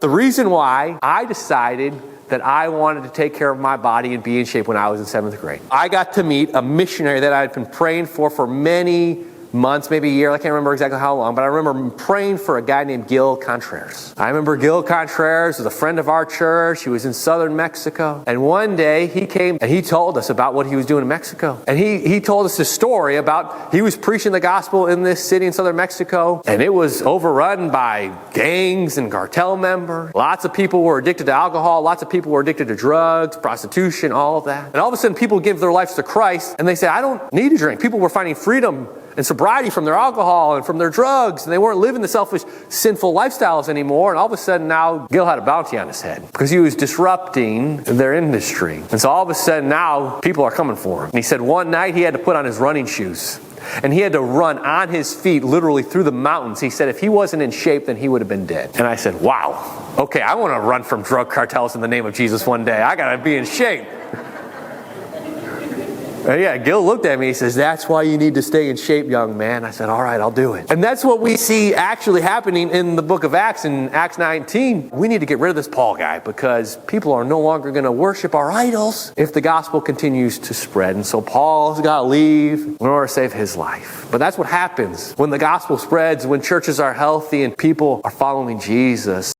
The reason why I decided that I wanted to take care of my body and be in shape when I was in 7th grade. I got to meet a missionary that I had been praying for many months, maybe a year. I can't remember exactly how long, but I remember praying for a guy named Gil Contreras. I remember Gil Contreras was a friend of our church. He was in southern Mexico. And one day he came and he told us about what he was doing in Mexico. And he told us this story about he was preaching the gospel in this city in southern Mexico, and it was overrun by gangs and cartel members. Lots of people were addicted to alcohol. Lots of people were addicted to drugs, prostitution, all of that. And all of a sudden people give their lives to Christ and they say, I don't need to drink. People were finding freedom and sobriety from their alcohol and from their drugs, and they weren't living the selfish, sinful lifestyles anymore. And all of a sudden now Gil had a bounty on his head because he was disrupting their industry. And so all of a sudden now people are coming for him. And he said one night he had to put on his running shoes and he had to run on his feet literally through the mountains. He said if he wasn't in shape, then he would have been dead. And I said, wow, okay, I want to run from drug cartels in the name of Jesus one day. I got to be in shape. Yeah, Gil looked at me. He says, that's why you need to stay in shape, young man. I said, all right, I'll do it. And that's what we see actually happening in the book of Acts, in Acts 19. We need to get rid of this Paul guy because people are no longer going to worship our idols if the gospel continues to spread. And so Paul's got to leave in order to save his life. But that's what happens when the gospel spreads, when churches are healthy and people are following Jesus.